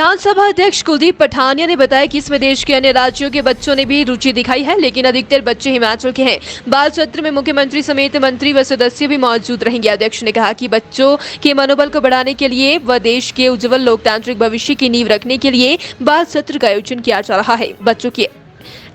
विधानसभा अध्यक्ष कुलदीप पठानिया ने बताया कि इसमें देश के अन्य राज्यों के बच्चों ने भी रुचि दिखाई है, लेकिन अधिकतर बच्चे हिमाचल के हैं। बाल सत्र में मुख्यमंत्री समेत मंत्री व सदस्य भी मौजूद रहेंगे। अध्यक्ष ने कहा कि बच्चों के मनोबल को बढ़ाने के लिए व देश के उज्जवल लोकतांत्रिक भविष्य की नींव रखने के लिए बाल सत्र का आयोजन किया जा रहा है। बच्चों की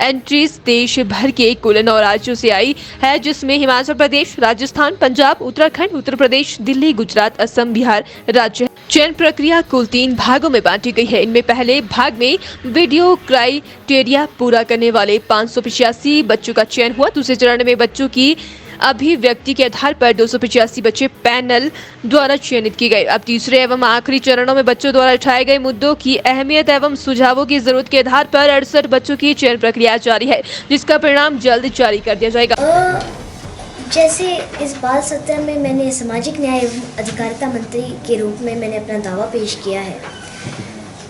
एंट्रीज देश भर के कुल 9 राज्यों से आई है, जिसमें हिमाचल प्रदेश, राजस्थान, पंजाब, उत्तराखंड, उत्तर प्रदेश, दिल्ली, गुजरात, असम, बिहार राज्य। चयन प्रक्रिया कुल 3 भागों में बांटी गई है। इनमें पहले भाग में वीडियो क्राइटेरिया पूरा करने वाले 585 बच्चों का चयन हुआ। दूसरे चरण में बच्चों की अभिव्यक्ति के आधार पर 285 बच्चे पैनल द्वारा चयनित किए गए। अब तीसरे एवं आखिरी चरणों में बच्चों द्वारा उठाए गए मुद्दों की अहमियत एवं सुझावों की जरूरत के आधार पर 68 बच्चों की चयन प्रक्रिया जारी है, जिसका परिणाम जल्द जारी कर दिया जाएगा। जैसे इस बाल सत्र में मैंने सामाजिक न्याय एवं अधिकारिता मंत्री के रूप में मैंने अपना दावा पेश किया है,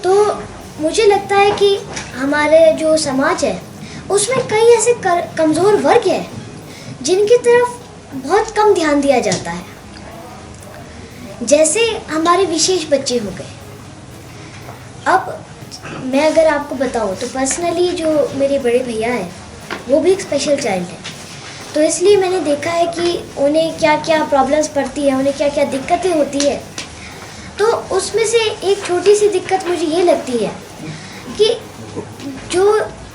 तो मुझे लगता है कि हमारे जो समाज है उसमें कई ऐसे कमज़ोर वर्ग हैं जिनकी तरफ बहुत कम ध्यान दिया जाता है। जैसे हमारे विशेष बच्चे हो गए। अब मैं अगर आपको बताऊं तो पर्सनली जो मेरे बड़े भैया हैं वो भी एक स्पेशल चाइल्ड है, तो इसलिए मैंने देखा है कि उन्हें क्या क्या प्रॉब्लम्स पड़ती है, उन्हें क्या क्या दिक्कतें होती है। तो उसमें से एक छोटी सी दिक्कत मुझे ये लगती है कि जो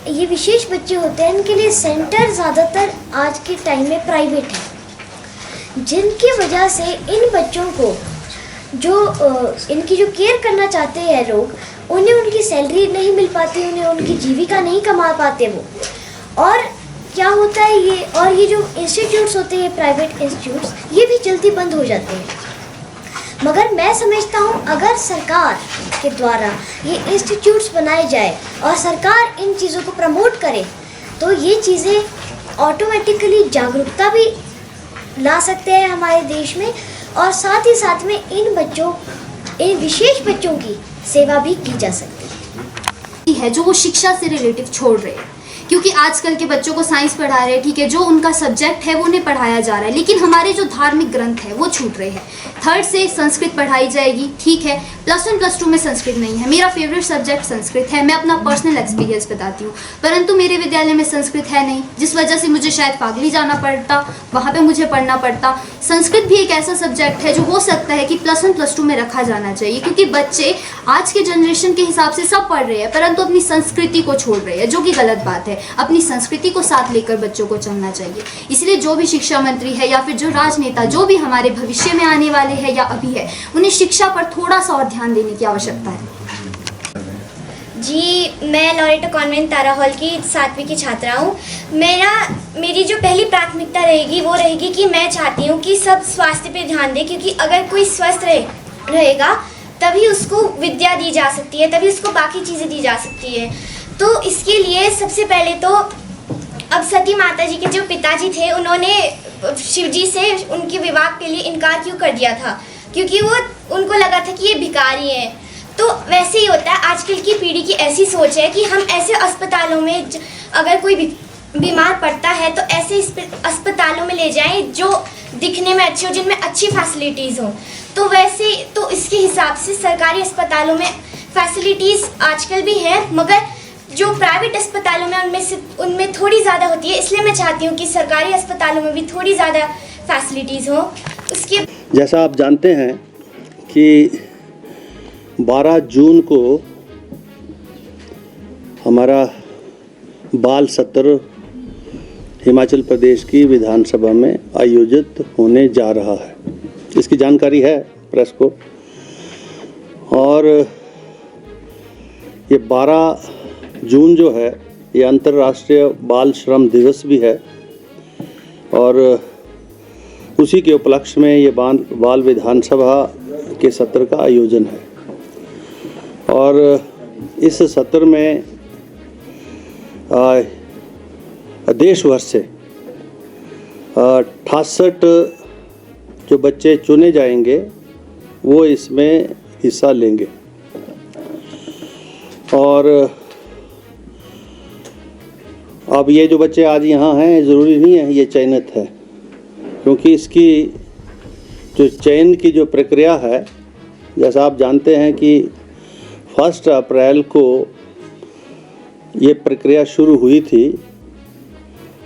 ये विशेष बच्चे होते हैं इनके लिए सेंटर ज़्यादातर आज के टाइम में प्राइवेट है, जिनकी वजह से इन बच्चों को जो इनकी जो केयर करना चाहते हैं लोग, उन्हें उनकी सैलरी नहीं मिल पाती, उन्हें उनकी जीविका नहीं कमा पाते वो। और क्या होता है ये जो इंस्टीट्यूट्स होते हैं प्राइवेट इंस्टीट्यूट्स, ये भी जल्दी बंद हो जाते हैं। मगर मैं समझता हूँ अगर सरकार के द्वारा ये इंस्टीट्यूट्स बनाए जाए और सरकार इन चीज़ों को प्रमोट करे तो ये चीज़ें ऑटोमेटिकली जागरूकता भी ला सकते हैं हमारे देश में, और साथ ही साथ में इन विशेष बच्चों की सेवा भी की जा सकती है जो वो शिक्षा से रिलेटिव छोड़ रहे हैं। क्योंकि आजकल के बच्चों को साइंस पढ़ा रहे हैं, ठीक है, जो उनका सब्जेक्ट है वो उन्हें पढ़ाया जा रहा है, लेकिन हमारे जो धार्मिक ग्रंथ है वो छूट रहे हैं। 3rd से संस्कृत पढ़ाई जाएगी, ठीक है, +1 +2 में संस्कृत नहीं है। मेरा फेवरेट सब्जेक्ट संस्कृत है, मैं अपना पर्सनल एक्सपीरियंस बताती हूँ, परंतु मेरे विद्यालय में संस्कृत है नहीं, जिस वजह से मुझे शायद फागली जाना पड़ता, वहाँ पर मुझे पढ़ना पड़ता। संस्कृत भी एक ऐसा सब्जेक्ट है जो हो सकता है कि +1 +2 में रखा जाना चाहिए, क्योंकि बच्चे आज के जनरेशन के हिसाब से सब पढ़ रहे हैं परंतु अपनी संस्कृति को छोड़ रहे हैं, जो कि गलत बात है। अपनी संस्कृति को साथ लेकर बच्चों को चलना चाहिए। इसलिए जो भी शिक्षा मंत्री है या फिर जो राजनेता जो भी हमारे भविष्य में आने वाले हैं या अभी है, उन्हें शिक्षा पर थोड़ा सा और ध्यान देने की आवश्यकता है। जी, मैं लॉरेटो कॉन्वेंट तारा हॉल की 7वीं की छात्रा हूँ। मेरी जो पहली प्राथमिकता रहेगी वो रहेगी कि मैं चाहती हूँ कि सब स्वास्थ्य पे ध्यान दें, क्योंकि अगर कोई स्वस्थ रहेगा तभी उसको विद्या दी जा सकती है, तभी उसको बाकी चीज़ें दी जा सकती है। तो इसके लिए सबसे पहले तो अब सती माता जी के जो पिताजी थे उन्होंने शिव जी से उनके विवाह के लिए इनकार क्यों कर दिया था, क्योंकि उनको लगा था कि ये भिखारी हैं। तो वैसे ही होता है, आजकल की पीढ़ी की ऐसी सोच है कि हम ऐसे अस्पतालों में अगर कोई बीमार पड़ता है तो ऐसे अस्पतालों में ले जाएं जो दिखने में अच्छे हो, जिनमें अच्छी फैसिलिटीज़ हों। तो वैसे तो इसके हिसाब से सरकारी अस्पतालों में फैसिलिटीज़ आजकल भी हैं, मगर जो प्राइवेट अस्पतालों में उनमें थोड़ी ज़्यादा होती है। इसलिए मैं चाहती हूँ कि सरकारी अस्पतालों में भी थोड़ी ज़्यादा फैसिलिटीज़ हो। उसके जैसा आप जानते हैं कि 12 जून को हमारा बाल सत्र हिमाचल प्रदेश की विधानसभा में आयोजित होने जा रहा है। इसकी जानकारी है प्रेस को, और ये 12 जून जो है ये अंतर्राष्ट्रीय बाल श्रम दिवस भी है, और उसी के उपलक्ष्य में ये बाल विधानसभा के सत्र का आयोजन है। और इस सत्र में देश भर से 68 जो बच्चे चुने जाएंगे वो इसमें हिस्सा लेंगे। और अब ये जो बच्चे आज यहाँ हैं ज़रूरी नहीं है ये चयनित है, क्योंकि इसकी जो चयन की जो प्रक्रिया है, जैसा आप जानते हैं कि 1 अप्रैल को ये प्रक्रिया शुरू हुई थी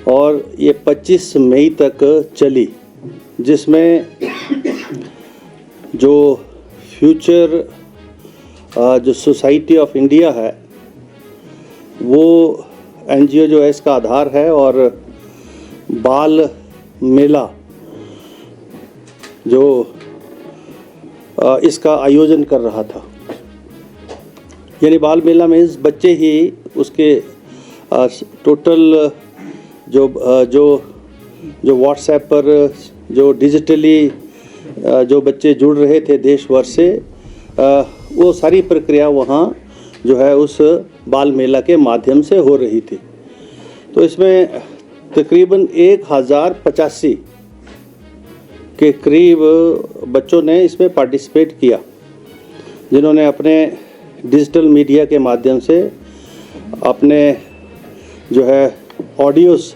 और ये 25 मई तक चली, जिसमें जो फ्यूचर जो सोसाइटी ऑफ इंडिया है वो एनजीओ जो है इसका आधार है, और बाल मेला जो इसका आयोजन कर रहा था। यानी बाल मेला में इस बच्चे ही उसके टोटल जो व्हाट्सएप पर जो डिजिटली जो बच्चे जुड़ रहे थे देश भर से, वो सारी प्रक्रिया वहाँ जो है उस बाल मेला के माध्यम से हो रही थी। तो इसमें तकरीबन 1085 के करीब बच्चों ने इसमें पार्टिसिपेट किया, जिन्होंने अपने डिजिटल मीडिया के माध्यम से अपने जो है ऑडियोज़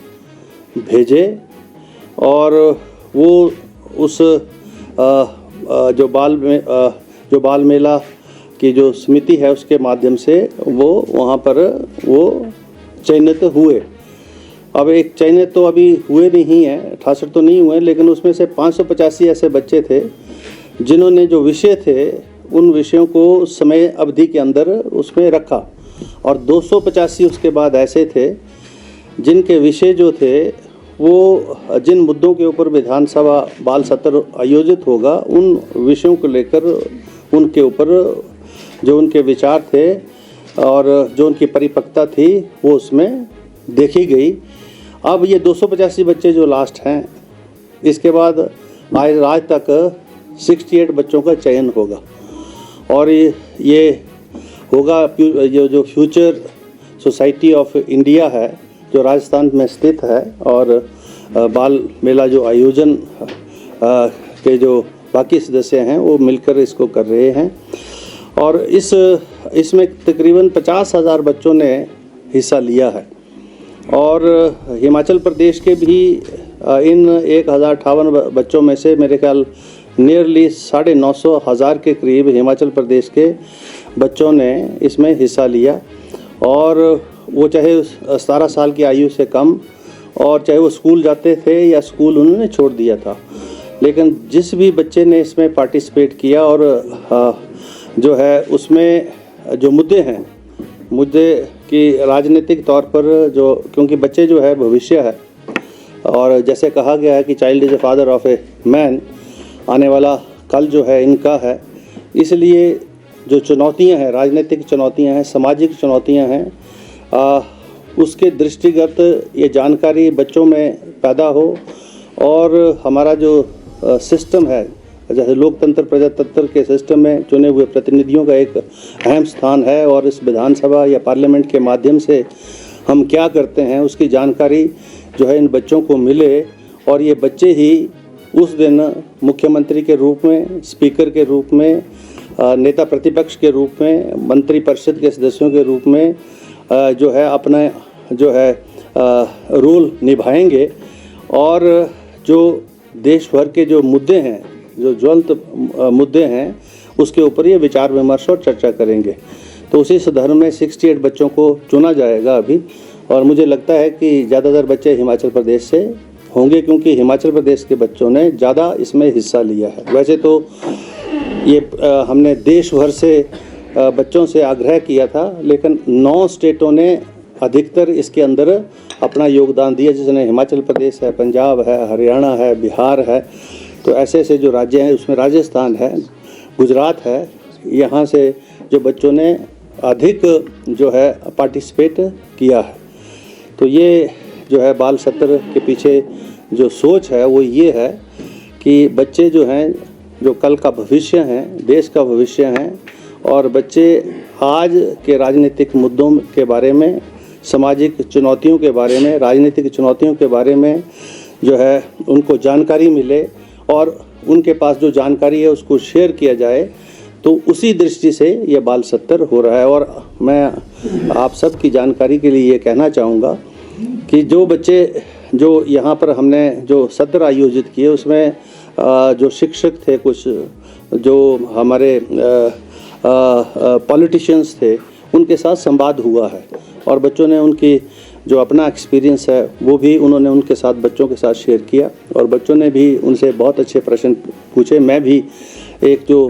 भेजे, और वो उस जो बाल मेला की जो समिति है उसके माध्यम से वो वहाँ पर वो चयनित हुए। अब एक चयनित तो अभी हुए नहीं हैं, 68 तो नहीं हुए, लेकिन उसमें से 585 ऐसे बच्चे थे जिन्होंने जो विषय थे उन विषयों को समय अवधि के अंदर उसमें रखा, और 285 उसके बाद ऐसे थे जिनके विषय जो थे वो जिन मुद्दों के ऊपर विधानसभा बाल सत्र आयोजित होगा उन विषयों को लेकर उनके ऊपर जो उनके विचार थे और जो उनकी परिपक्वता थी वो उसमें देखी गई। अब ये 285 बच्चे जो लास्ट हैं, इसके बाद आज तक 68 बच्चों का चयन होगा, और ये होगा जो फ्यूचर सोसाइटी ऑफ इंडिया है जो राजस्थान में स्थित है, और बाल मेला जो आयोजन के जो बाकी सदस्य हैं वो मिलकर इसको कर रहे हैं। और इसमें तकरीबन 50,000 बच्चों ने हिस्सा लिया है, और हिमाचल प्रदेश के भी इन 1058 बच्चों में से मेरे ख्याल नियरली 950,000 के करीब हिमाचल प्रदेश के बच्चों ने इसमें हिस्सा लिया, और वो चाहे 17 साल की आयु से कम, और चाहे वो स्कूल जाते थे या स्कूल उन्होंने छोड़ दिया था, लेकिन जिस भी बच्चे ने इसमें पार्टिसिपेट किया और जो है उसमें जो मुद्दे की राजनीतिक तौर पर जो, क्योंकि बच्चे जो है भविष्य है, और जैसे कहा गया है कि child is a father of a man, आने वाला कल जो है इनका है, इसलिए जो चुनौतियां हैं, राजनीतिक चुनौतियां हैं, सामाजिक चुनौतियां हैं, उसके दृष्टिगत ये जानकारी बच्चों में पैदा हो, और हमारा जो सिस्टम है, जैसे लोकतंत्र प्रजातंत्र के सिस्टम में चुने हुए प्रतिनिधियों का एक अहम स्थान है, और इस विधानसभा या पार्लियामेंट के माध्यम से हम क्या करते हैं उसकी जानकारी जो है इन बच्चों को मिले, और ये बच्चे ही उस दिन मुख्यमंत्री के रूप में, स्पीकर के रूप में, नेता प्रतिपक्ष के रूप में, मंत्री परिषद के सदस्यों के रूप में जो है अपना जो है रोल निभाएंगे, और जो देश भर के जो मुद्दे हैं, जो ज्वलंत मुद्दे हैं, उसके ऊपर ये विचार विमर्श और चर्चा करेंगे। तो उसी संदर्भ में 68 बच्चों को चुना जाएगा अभी, और मुझे लगता है कि ज़्यादातर बच्चे हिमाचल प्रदेश से होंगे, क्योंकि हिमाचल प्रदेश के बच्चों ने ज़्यादा इसमें हिस्सा लिया है। वैसे तो ये हमने देश भर से बच्चों से आग्रह किया था, लेकिन 9 स्टेटों ने अधिकतर इसके अंदर अपना योगदान दिया, जिसमें हिमाचल प्रदेश है, पंजाब है, हरियाणा है, बिहार है। तो ऐसे ऐसे जो राज्य हैं उसमें राजस्थान है, गुजरात है, यहाँ से जो बच्चों ने अधिक जो है पार्टिसिपेट किया है। तो ये जो है बाल सत्र के पीछे जो सोच है वो ये है कि बच्चे जो हैं, जो कल का भविष्य हैं, देश का भविष्य हैं, और बच्चे आज के राजनीतिक मुद्दों के बारे में, सामाजिक चुनौतियों के बारे में, राजनीतिक चुनौतियों के बारे में जो है उनको जानकारी मिले, और उनके पास जो जानकारी है उसको शेयर किया जाए। तो उसी दृष्टि से ये बाल सत्र हो रहा है। और मैं आप सब की जानकारी के लिए ये कहना चाहूँगा कि जो बच्चे जो यहाँ पर हमने जो सत्र आयोजित किए उसमें जो शिक्षक थे, कुछ जो हमारे पॉलिटिशियंस थे उनके साथ संवाद हुआ है और बच्चों ने उनकी जो अपना एक्सपीरियंस है वो भी उन्होंने उनके साथ बच्चों के साथ शेयर किया और बच्चों ने भी उनसे बहुत अच्छे प्रश्न पूछे। मैं भी एक जो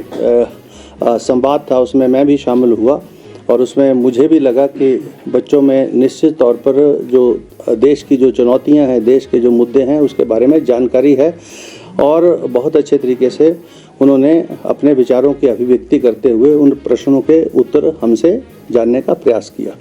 संवाद था उसमें मैं भी शामिल हुआ और उसमें मुझे भी लगा कि बच्चों में निश्चित तौर पर जो देश की जो चुनौतियां हैं, देश के जो मुद्दे हैं उसके बारे में जानकारी है और बहुत अच्छे तरीके से उन्होंने अपने विचारों की अभिव्यक्ति करते हुए उन प्रश्नों के उत्तर हमसे जानने का प्रयास किया।